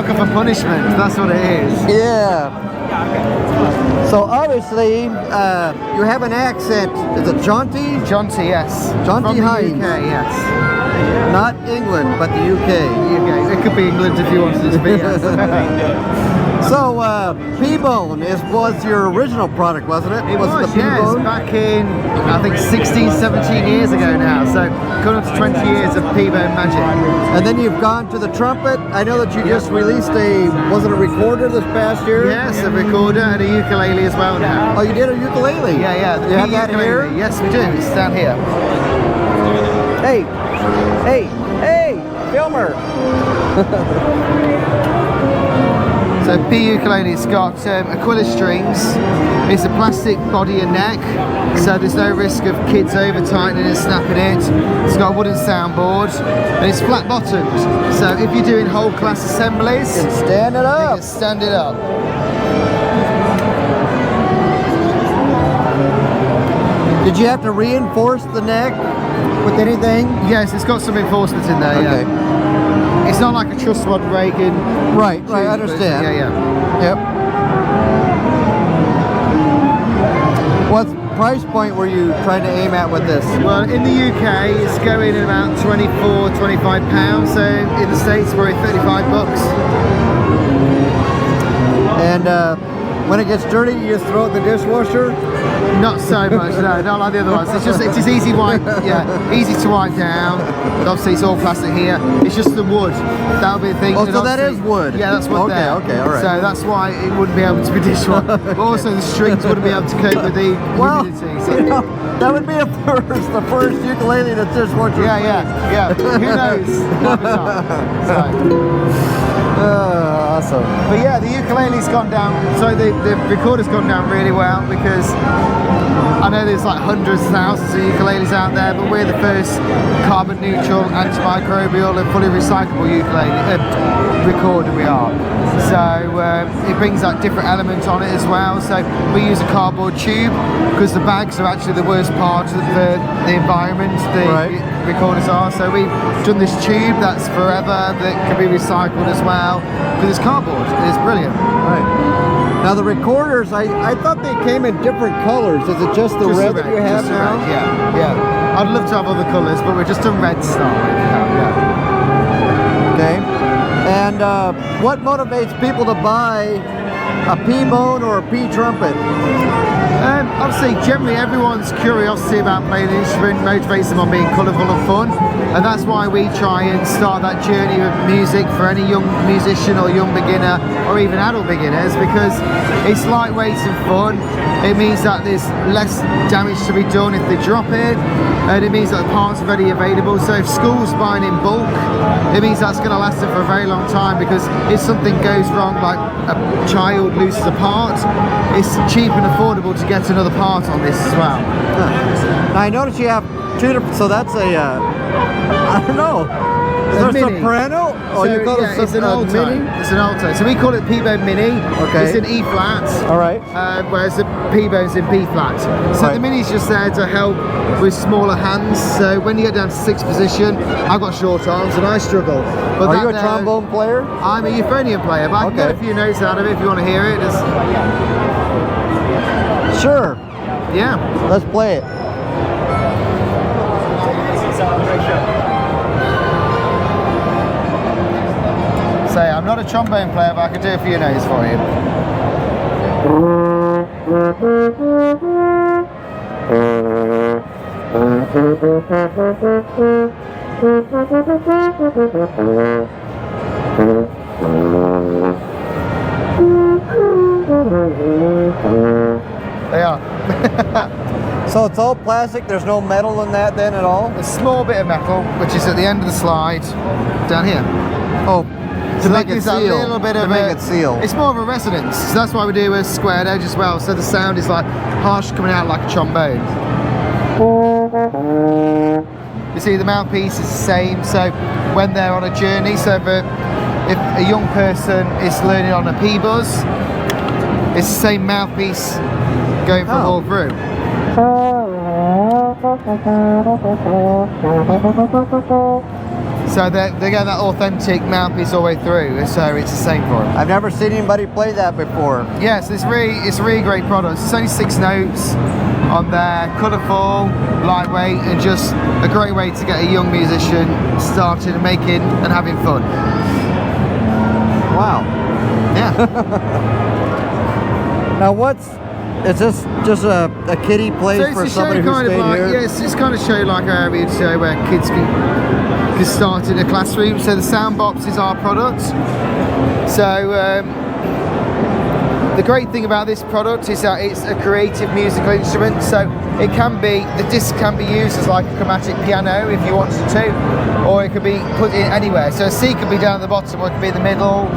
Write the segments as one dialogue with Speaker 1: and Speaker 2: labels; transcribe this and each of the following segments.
Speaker 1: sucker for punishment. That's what it is.
Speaker 2: Yeah. So obviously, you have an accent. Is it Jonty?
Speaker 1: Jonty, yes.
Speaker 2: Jonty Hines.
Speaker 1: From the UK, yes.
Speaker 2: Not England, but the UK.
Speaker 1: UK. It could be England if you wanted it to be, yes.
Speaker 2: So, pBone was your original product, wasn't it?
Speaker 1: It was,
Speaker 2: the
Speaker 1: yes.
Speaker 2: pBone?
Speaker 1: Back in, I think, 16, 17 years ago now. So, coming up to 20 years of pBone magic.
Speaker 2: And then you've gone to the trumpet. I know that you just released wasn't a recorder this past year?
Speaker 1: Yes, a recorder and a ukulele as well now.
Speaker 2: Oh, you did a ukulele?
Speaker 1: Yeah, yeah.
Speaker 2: You have that here?
Speaker 1: Yes, we do. It's down here.
Speaker 2: Hey, hey, hey, filmer.
Speaker 1: So pUkulele's got Aquila strings. It's a plastic body and neck, so there's no risk of kids over tightening and snapping it. It's got a wooden soundboard and it's flat bottomed. So if you're doing whole class assemblies,
Speaker 2: You can stand it up.
Speaker 1: you can stand it up.
Speaker 2: Did you have to reinforce the neck with anything?
Speaker 1: Yes, it's got some reinforcements in there.
Speaker 2: Okay.
Speaker 1: Yeah. It's not like a truss rod breaking.
Speaker 2: Right, I understand.
Speaker 1: Yeah, yeah.
Speaker 2: Yep. What price point were you trying to aim at with this?
Speaker 1: Well, in the UK, it's going at about 24, 25 pounds. So in the States, we're at 35 bucks.
Speaker 2: And when it gets dirty, you just throw it in the dishwasher?
Speaker 1: Not so much, no, not like the other ones. It's just easy easy to wipe down. But obviously, it's all plastic here. It's just the wood. That'll be the thing.
Speaker 2: Oh,
Speaker 1: And
Speaker 2: so that is
Speaker 1: obviously-
Speaker 2: wood?
Speaker 1: Yeah, that's wood there.
Speaker 2: Okay, all right.
Speaker 1: So that's why it wouldn't be able to be dishwashed. But also the strings wouldn't be able to cope with the humidity. So.
Speaker 2: You know, that would be the first ukulele that's dishwasher.
Speaker 1: Yeah. Who knows? Might be not. So.
Speaker 2: Awesome.
Speaker 1: But yeah, the ukulele's gone down, so the recorder's gone down really well because I know there's like hundreds of thousands of ukuleles out there, but we're the first carbon neutral, antimicrobial and fully recyclable ukulele recorder we are. So it brings that different element on it as well. So we use a cardboard tube because the bags are actually the worst part of the environment.
Speaker 2: Right.
Speaker 1: Recorders are, so we've done this tube that's forever, that can be recycled as well because it's cardboard. It's brilliant.
Speaker 2: Right. Now the recorders, I thought they came in different colors. Is it just the red that you have
Speaker 1: just the
Speaker 2: now?
Speaker 1: red, yeah. I'd love to have other colours, but we're just a red style. Yeah.
Speaker 2: Okay. And what motivates people to buy a pBone or a pTrumpet?
Speaker 1: Obviously, generally everyone's curiosity about playing an instrument motivates them on being colourful and fun, and that's why we try and start that journey of music for any young musician or young beginner or even adult beginners, because it's lightweight and fun. It means that there's less damage to be done if they drop it, and it means that the parts are readily available. So if school's buying in bulk, it means that's going to last them for a very long time, because if something goes wrong, like a child loses a part, it's cheap and affordable to get another part on this as well.
Speaker 2: Now I notice you have two different, so that's a, I don't know. Is there a
Speaker 1: mini.
Speaker 2: soprano? Oh,
Speaker 1: So,
Speaker 2: you call
Speaker 1: yeah,
Speaker 2: it
Speaker 1: it's an alto.
Speaker 2: mini?
Speaker 1: It's an alto. So we call it pBone Mini.
Speaker 2: Okay.
Speaker 1: It's in E flat.
Speaker 2: All right.
Speaker 1: Whereas the pBone's in B flat. So
Speaker 2: Right.
Speaker 1: the Mini's just there to help with smaller hands. So when you get down to 6th position, I've got short arms and I struggle. But
Speaker 2: Are you a
Speaker 1: that,
Speaker 2: trombone player?
Speaker 1: I'm a euphonium player, but I can get
Speaker 2: Okay.
Speaker 1: a few notes out of it if you want to hear it.
Speaker 2: Sure.
Speaker 1: Yeah.
Speaker 2: Let's play it.
Speaker 1: So I'm not a trombone player, but I can do a few notes for you. They are.
Speaker 2: So it's all plastic, there's no metal in that then at all?
Speaker 1: A small bit of metal, which is at the end of the slide, down here.
Speaker 2: Oh, to make it
Speaker 1: gives that
Speaker 2: seal.
Speaker 1: little bit
Speaker 2: to
Speaker 1: of
Speaker 2: make it seal.
Speaker 1: It's more of a resonance. So that's why we do a squared edge as well. So the sound is like harsh, coming out like a trombone. You see, the mouthpiece is the same. So when they're on a journey, so if a young person is learning on a pBuzz, it's the same mouthpiece going from all through. So they get that authentic mouthpiece all the way through, so it's the same for them.
Speaker 2: I've never seen anybody play that before.
Speaker 1: Yes, it's a really great product. It's only 6 notes on there, colourful, lightweight, and just a great way to get a young musician started and making and having fun.
Speaker 2: Wow.
Speaker 1: Yeah.
Speaker 2: Now is this just a kiddie place
Speaker 1: So
Speaker 2: for
Speaker 1: it's a
Speaker 2: somebody
Speaker 1: show
Speaker 2: who's
Speaker 1: kind of
Speaker 2: staying
Speaker 1: like,
Speaker 2: here?
Speaker 1: yes, it's kind of show like our area show where kids can start in a classroom. So the sound box is our product. So the great thing about this product is that it's a creative musical instrument. So it can be, the disc can be used as like a chromatic piano if you wanted to, or it could be put in anywhere. So a C could be down at the bottom, or it could be in the middle,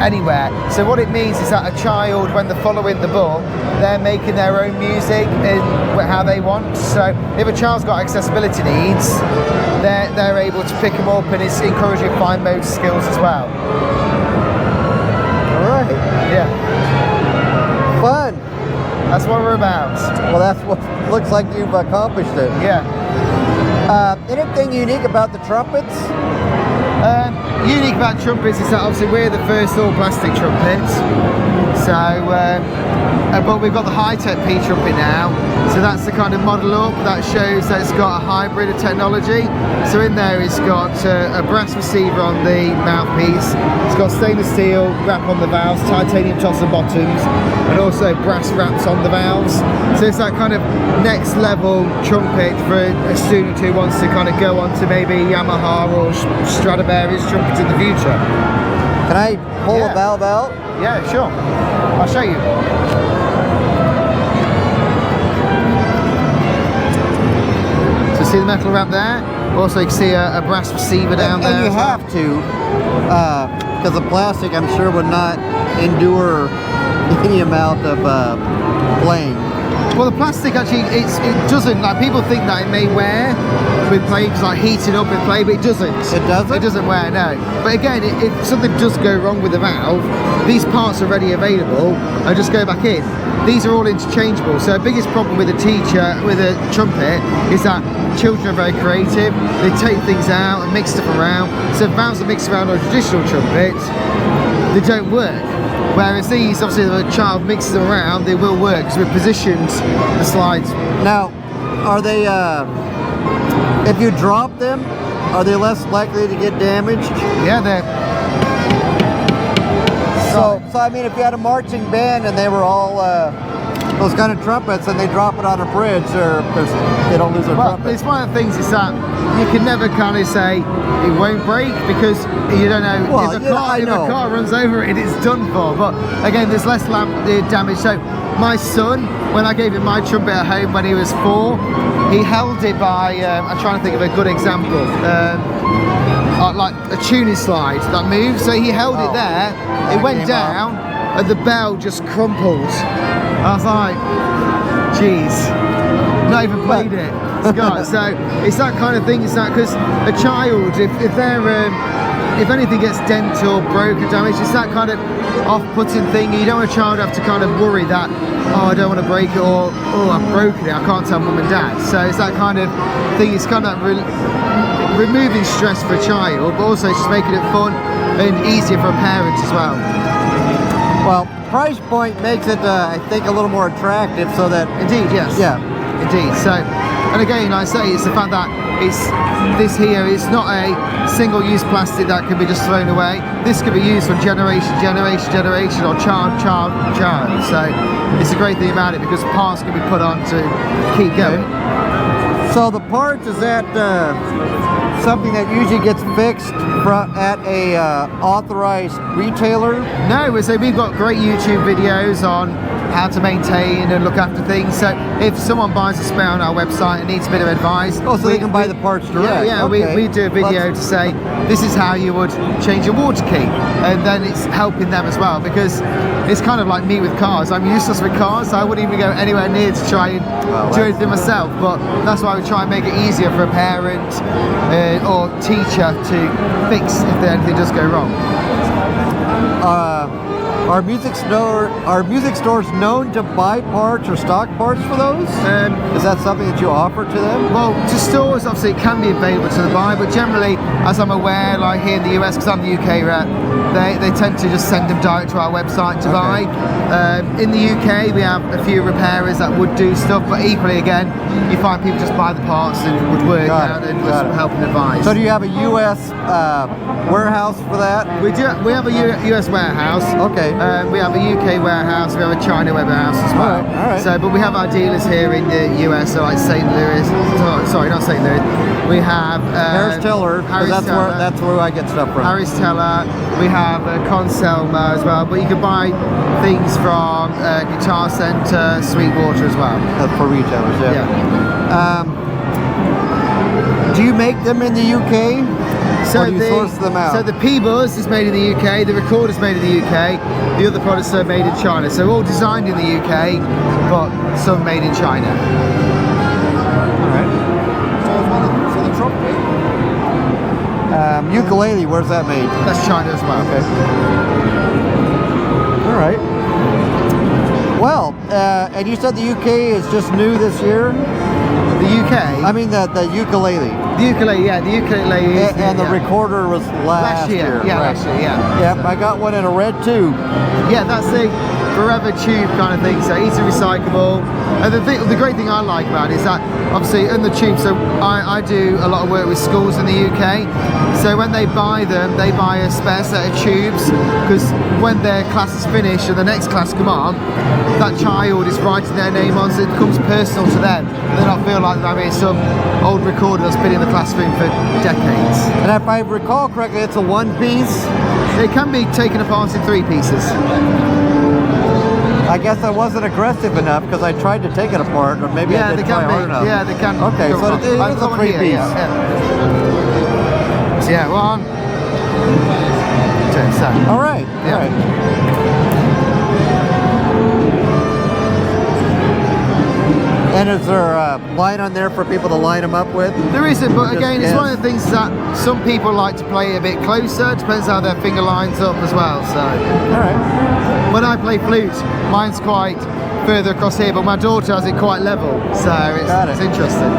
Speaker 1: anywhere. So what it means is that a child, when they're following the book, they're making their own music in how they want. So if a child's got accessibility needs, they're able to pick them up, and it's encouraging fine motor skills as well.
Speaker 2: All right.
Speaker 1: Yeah.
Speaker 2: Fun.
Speaker 1: That's what we're about.
Speaker 2: Well, that's what looks like you've accomplished it.
Speaker 1: Yeah.
Speaker 2: Anything unique about the trumpets?
Speaker 1: Unique about trumpets is that obviously we're the first all plastic trumpets. So, but we've got the high-tech pTrumpet now. So that's the kind of model up that shows that it's got a hybrid of technology. So in there it's got a brass receiver on the mouthpiece. It's got stainless steel wrap on the valves, titanium tops and bottoms, and also brass wraps on the valves. So it's that kind of next level trumpet for a student who wants to kind of go on to maybe Yamaha or Stradivarius trumpets in the future.
Speaker 2: Can I pull a valve out?
Speaker 1: Yeah, sure. I'll show you. So see the metal wrap there? Also you can see a brass receiver down there.
Speaker 2: And you have to, because the plastic I'm sure would not endure any amount of playing.
Speaker 1: Well, the plastic actually, it doesn't, like people think that it may wear with play, because like heating up with play, but it doesn't.
Speaker 2: It doesn't?
Speaker 1: It doesn't wear, no. But again, if something does go wrong with the valve, these parts are ready available and just go back in. These are all interchangeable. So the biggest problem with a teacher, with a trumpet, is that children are very creative. They take things out and mix stuff around. So valves that mix around on a traditional trumpet, they don't work. Whereas these, obviously, if a child mixes them around, they will work because we've positioned the slides.
Speaker 2: Now, are they, if you drop them, are they less likely to get damaged?
Speaker 1: Yeah, they're...
Speaker 2: So I mean, if you had a marching band and they were all those kind of trumpets and they drop it on a bridge, they don't lose their trumpet.
Speaker 1: It's one of the things is that you can never kind of say it won't break because you don't know,
Speaker 2: well,
Speaker 1: if a car runs over it, it's done for. But again, there's less damage. So my son, when I gave him my trumpet at home when he was 4, he held it by, I'm trying to think of a good example, like a tuning slide that moves. So he held it there, it went down, and the bell just crumpled. I was like, geez, not even played it. So it's that kind of thing. It's that because a child, if they're if anything gets dent or broken, damaged, it's that kind of off-putting thing. You don't want a child to have to kind of worry that, oh, I don't want to break it, or oh, I've broken it, I can't tell mum and dad. So it's that kind of thing. It's kind of removing stress for a child, but also just making it fun and easier for a parent as well.
Speaker 2: Well, price point makes it, I think, a little more attractive, so that...
Speaker 1: Indeed, yes.
Speaker 2: Yeah.
Speaker 1: Indeed. So, and again, I say it's the fact that this here is not a single-use plastic that can be just thrown away. This can be used from generation, or child. So it's a great thing about it because parts can be put on to keep going.
Speaker 2: So the parts, is that something that usually gets fixed at a authorized retailer?
Speaker 1: No, so we've got great YouTube videos on how to maintain and look after things. So if someone buys a spare on our website and needs a bit of advice,
Speaker 2: oh, so they can buy the parts direct.
Speaker 1: Yeah,
Speaker 2: okay.
Speaker 1: we do a video to say this is how you would change your water key, and then it's helping them as well, because it's kind of like me with cars. I'm useless with cars, so I wouldn't even go anywhere near to try and do anything myself. But that's why we try and make it easier for a parent or teacher to fix if anything does go wrong.
Speaker 2: Are music stores known to buy parts or stock parts for those? Is that something that you offer to them?
Speaker 1: Well, to stores, obviously, it can be available to the buy, but generally, as I'm aware, like here in the US, because I'm the UK rep, they tend to just send them direct to our website to buy. In the UK, we have a few repairers that would do stuff, but equally, again, you find people just buy the parts and would work out and just help and advise.
Speaker 2: So do you have a US warehouse for that?
Speaker 1: We do. We have a US warehouse.
Speaker 2: Okay.
Speaker 1: We have a UK warehouse. We have a China warehouse as well.
Speaker 2: All right.
Speaker 1: So, but we have our dealers here in the US, so like St. Louis. Sorry, not St. Louis. We have
Speaker 2: Harris Teller. That's where I get stuff from.
Speaker 1: Harris Teller. We have Conselma as well. But you can buy things from Guitar Center, Sweetwater as well.
Speaker 2: That's for retailers. Yeah. Do you make them in the UK?
Speaker 1: So
Speaker 2: or do you source them out?
Speaker 1: So the pBuzz is made in the UK, the recorder is made in the UK, the other products are made in China. So all designed in the UK, but some made in China.
Speaker 2: Alright. So the trumpet? Ukulele, where's that made?
Speaker 1: That's China as well.
Speaker 2: Okay. Alright. Well, and you said the UK is just new this year?
Speaker 1: The UK?
Speaker 2: I mean the ukulele.
Speaker 1: The ukulele, yeah, the ukulele is
Speaker 2: and the recorder was last year.
Speaker 1: Yeah,
Speaker 2: right.
Speaker 1: last year, yeah.
Speaker 2: Yep, I got one in a red tube.
Speaker 1: Yeah, that's the forever tube kind of thing, so easy recyclable. And the great thing I like about it is that obviously in the tube, so I do a lot of work with schools in the UK, so when they buy them, they buy a spare set of tubes, because when their class is finished and the next class come on, that child is writing their name on, so it becomes personal to them. They don't feel like they're having some old recorder that's been in the classroom for decades.
Speaker 2: And if I recall correctly, it's a one piece?
Speaker 1: It can be taken apart in 3 pieces.
Speaker 2: I guess I wasn't aggressive enough because I tried to take it apart, or maybe I didn't try hard enough.
Speaker 1: Yeah, they can.
Speaker 2: Okay, so it is a 3-piece.
Speaker 1: Yeah, 1, 2, 7.
Speaker 2: All right.
Speaker 1: Yeah.
Speaker 2: All right. And is there a line on there for people to line them up with?
Speaker 1: There isn't, but again, it's one of the things that some people like to play a bit closer. Depends how their finger lines up as well. So,
Speaker 2: all right.
Speaker 1: When I play flute, mine's quite further across here, but my daughter has it quite level, so it's interesting.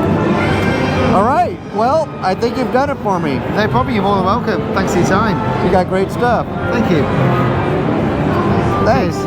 Speaker 2: All right. Well, I think you've done it for me.
Speaker 1: No problem. You're more than welcome. Thanks for your time.
Speaker 2: You got great stuff.
Speaker 1: Thank you.
Speaker 2: Thanks.